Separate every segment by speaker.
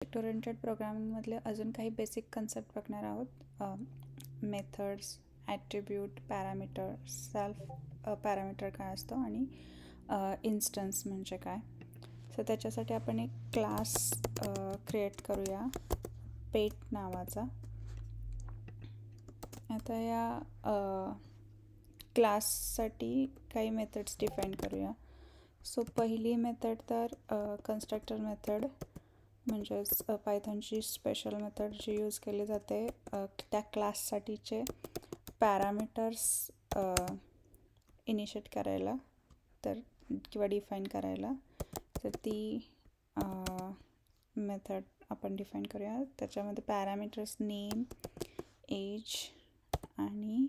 Speaker 1: Object oriented प्रोग्रामिंगमधले अजून काही basic concept बघणार आहोत. Methods, attribute, parameter, self parameter काय असतो आणि इन्स्टन्स म्हणजे काय. सो त्याच्यासाठी आपण एक क्लास क्रिएट करूया पेट नावाचा. आता या क्लाससाठी काही मेथड्स डिफाईन करूया. सो पहिली मेथड तर कन्स्ट्रक्टर मेथड, म्हणजेच पायथॉनची स्पेशल मेथड जी यूज केली जाते त्या क्लाससाठीचे पॅरामीटर्स इनिशिएट करायला तर किंवा डिफाईन करायला. तर ती मेथड आपण डिफाईन करूया. त्याच्यामध्ये पॅरामीटर्स नेम, एज आणि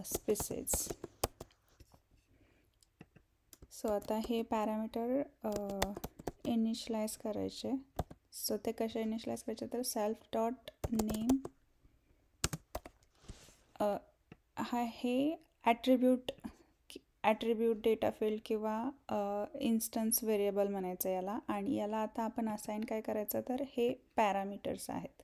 Speaker 1: स्पेसेस. सो आता हे पॅरामीटर इनिशलाइज करायचे. सो ते कसे इनिशलाइज करायचे तर सेल्फ डॉट नेम हे ॲट्रिब्यूट डेटा फील्ड किंवा इन्स्टन्स व्हेरिएबल म्हणायचं याला. आणि याला आता आपण असाइन काय करायचं तर हे पॅरामीटर्स आहेत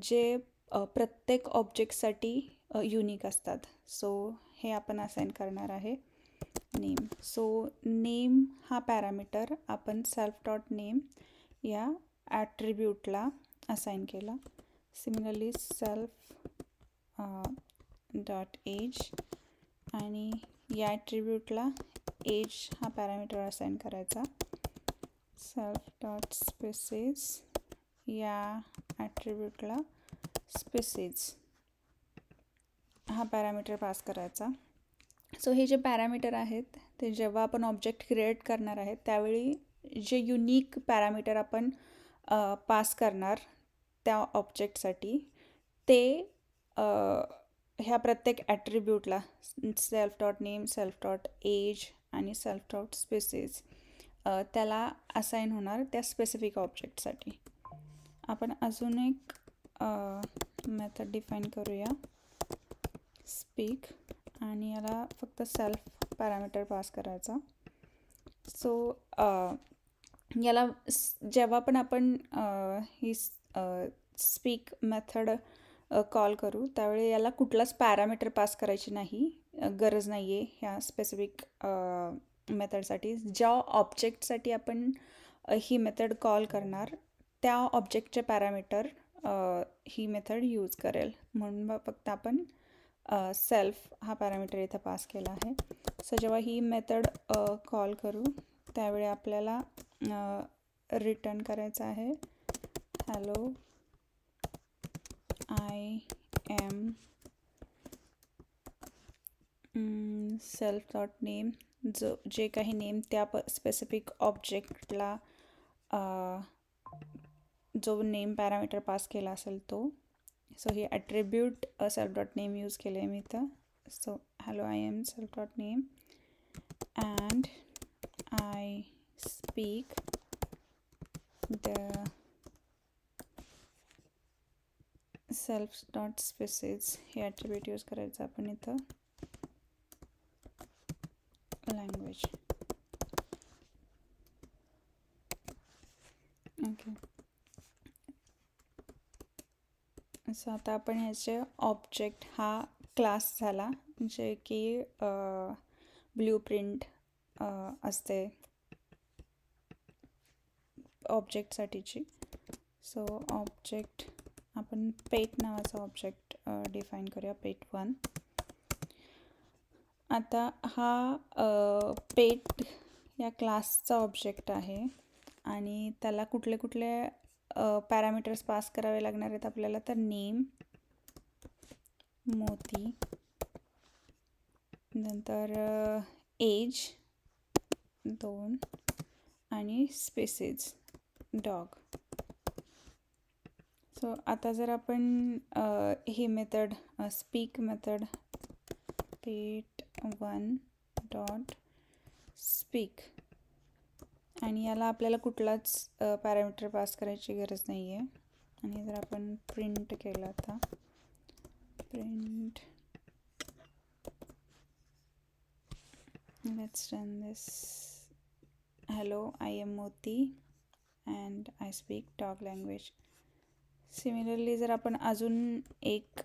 Speaker 1: जे प्रत्येक ऑब्जेक्टसाठी युनिक असतात. सो हे आपण असाइन करणार आहे नेम. सो नेम हा पॅरामीटर आपण सेल्फ डॉट नेम या ॲट्रिब्यूटला असाइन केला. सिमिलरली सेल्फ डॉट एज आणि या ॲट्रिब्यूटला एज हा पॅरामीटर असाइन करायचा. सेल्फ डॉट स्पेसेस या ॲट्रिब्यूटला स्पेसेस हा पॅरामीटर पास करायचा. सो हे जे पॅरामीटर आहेत ते जेव्हा आपण ऑब्जेक्ट क्रिएट करणार आहेत त्यावेळी जे युनिक पॅरामीटर आपण पास करणार त्या ऑब्जेक्टसाठी ते ह्या प्रत्येक ॲट्रिब्यूटला self dot name, self dot age आणि सेल्फ डॉट स्पेसेस त्याला असाइन होणार त्या स्पेसिफिक ऑब्जेक्टसाठी. आपण अजून एक मेथड डिफाईन करूया स्पीक आणि याला फक्त सेल्फ पॅरामीटर पास करायचा. सो याला जेव्हा पण आपण ही स्पीक मेथड कॉल करू त्यावेळी याला कुठलाच पॅरामीटर पास करायची गरज नाही आहे ह्या स्पेसिफिक मेथडसाठी. ज्या ऑब्जेक्टसाठी आपण ही मेथड कॉल करणार त्या ऑब्जेक्टचे पॅरामीटर ही मेथड यूज करेल. म्हणून फक्त आपण सेल्फ हा पॅरामीटर इथं पास केला आहे. सो जेव्हा ही मेथड कॉल करू त्यावेळी आपल्याला रिटर्न करायचं आहे hello I am self dot name. जे काही नेम त्या स्पेसिफिक ऑब्जेक्टला जो नेम पॅरामीटर पास केला असेल तो. सो ही attribute self dot name use केले आहे मी इथं. So hello I am self dot name and I speak the self dot species हे ॲट्रिब्यूट यूज करायचं आपण इथं लँग्वेज. ओके. सो आता आपण ह्याचे ऑब्जेक्ट हा क्लास झाला जे की ब्ल्यूप्रिंट असते ऑब्जेक्टसाठीची. सो ऑब्जेक्ट आपण पेट नावाचा ऑब्जेक्ट डिफाईन करूया पेट 1. आता हा पेट या क्लासचा ऑब्जेक्ट आहे आणि त्याला कुठले कुठले पॅरामीटर्स पास करावे लागणार आहेत आपल्याला तर नेम, मोती, नंतर एज 2 आणि स्पेसेस डॉग. सो आता जर आपण ही मेथड स्पीक मेथड पेट 1 डॉट स्पीक आणि याला आपल्याला कुठलाच पॅरामीटर पास करायची गरज नाही आहे. आणि जर आपण प्रिंट केलं आता print let's run this hello, I am Moti and I speak dog language. Similarly जर आपण अजून एक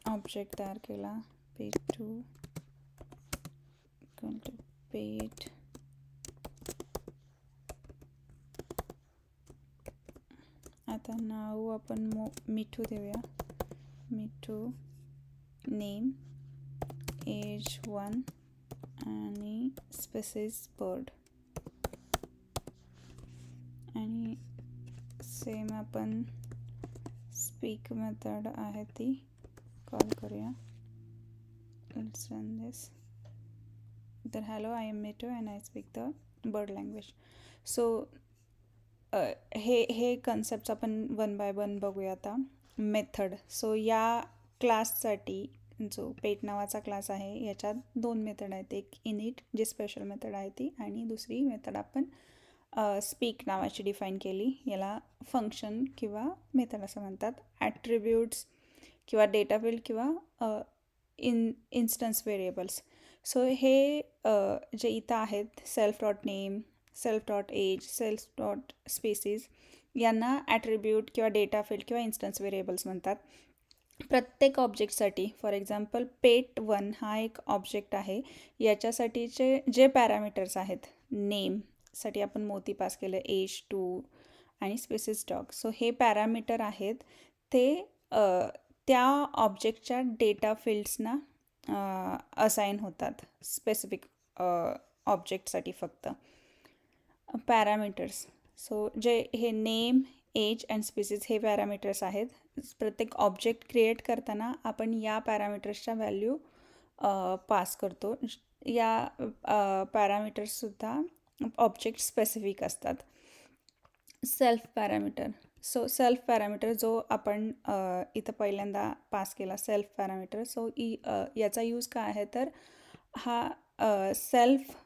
Speaker 1: ऑब्जेक्ट तयार केला, pet2 इक्वल टू पेट आता नाव आपण मिठू देऊया. मिठू, नेम, एज 1 आणि स्पेसिस बर्ड. आणि सेम आपण स्पीक मेथड आहे ती कॉल करूया. Let's run this. तर hello, I am Mithu and I speak the bird language. So हे कन्सेप्ट आपण 1 बाय 1 बघूया आता. मेथड. सो या क्लाससाठी जो पेट नावाचा क्लास आहे याच्यात 2 मेथड आहेत. एक इनिट जी स्पेशल मेथड आहे ती, आणि दुसरी मेथड आपण स्पीक नावाची डिफाईन केली. याला फंक्शन किंवा मेथड असं म्हणतात. ॲट्रिब्यूट्स किंवा डेटा फील्ड किंवा इन्स्टन्स व्हेरिएबल्स. सो हे जे इथं आहेत, self dot name, self dot age, self dot species, यांना ॲट्रिब्यूट किंवा डेटा फील्ड किंवा इन्स्टन्स व्हेरिएबल्स म्हणतात. प्रत्येक ऑब्जेक्टसाठी, फॉर एक्झाम्पल पेट1 हा एक ऑब्जेक्ट आहे. याच्यासाठीचे जे पॅरामीटर्स आहेत, नेमसाठी आपण मोती पास केलं, एज 2 आणि स्पेसिस डॉग. सो हे पॅरामीटर आहेत ते त्या ऑब्जेक्टच्या डेटा फील्ड्सना असाइन होतात. स्पेसिफिक ऑब्जेक्टसाठी फक्त पॅरामीटर्स. सो जे हे नेम, एज अँड स्पेसिस हे पॅरामीटर्स आहेत. प्रत्येक ऑब्जेक्ट क्रिएट करताना आपण या पॅरामीटर्सच्या व्हॅल्यू पास करतो. या पॅरामीटर्ससुद्धा ऑब्जेक्ट स्पेसिफिक असतात. Self parameter. So self parameter जो आपण इथं पहिल्यांदा पास केला, सेल्फ पॅरामीटर. सो याचा यूज काय आहे तर हा सेल्फ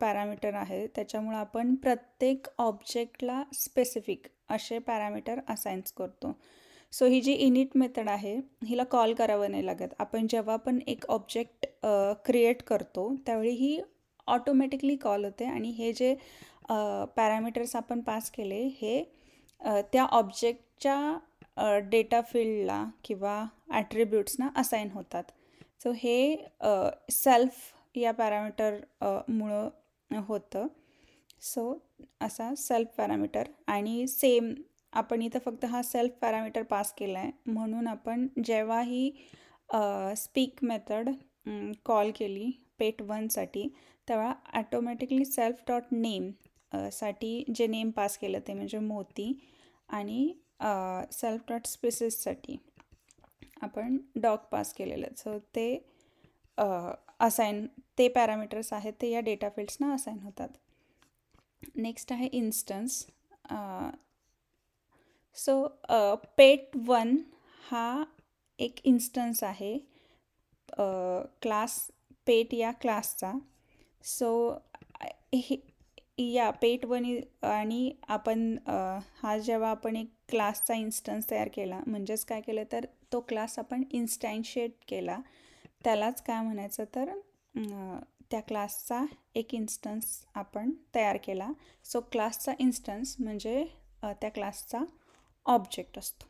Speaker 1: पॅरामीटर आहे. त्याच्यामुळं आपण प्रत्येक ऑब्जेक्टला स्पेसिफिक असे पॅरामीटर असाइन्स करतो. सो ही जी इनिट मेथड आहे हिला कॉल करावं नाही लागत. आपण जेव्हा पण एक ऑब्जेक्ट क्रिएट करतो त्यावेळी ही ऑटोमॅटिकली कॉल होते, आणि हे जे पॅरामीटर्स आपण पास केले हे त्या ऑब्जेक्टच्या डेटा फील्डला किंवा ॲट्रिब्यूट्सना असाइन होतात. सो हे सेल्फ या पॅरामीटर मुळं होतं. सो असा सेल्फ पॅरामीटर. आणि सेम आपण इथं फक्त हा सेल्फ पॅरामीटर पास केला आहे, म्हणून आपण जेव्हाही स्पीक मेथड कॉल केली पेट1साठी तेव्हा ॲटोमॅटिकली सेल्फ डॉट नेम साठी जे नेम पास केलं ते म्हणजे मोती, आणि सेल्फ डॉट स्पेसिससाठी आपण डॉग पास केलेलं. सो ते असाइन, ते पॅरामीटर्स आहेत ते या डेटा फील्ड्सना असाइन होतात. नेक्स्ट आहे इन्स्टन्स. सो पेट1 हा एक इन्स्टन्स आहे क्लास पेट या क्लासचा. सो या पेट1 आणि आपण हा जेव्हा आपण एक क्लासचा इन्स्टन्स तयार केला, म्हणजेच काय केलं तर तो क्लास आपण इन्स्टॅन्शिएट केला, त्यालाच काय म्हणायचं तर त्या क्लासचा एक इन्स्टन्स आपण तयार केला. सो क्लासचा इन्स्टन्स म्हणजे त्या क्लासचा ऑब्जेक्ट असतो.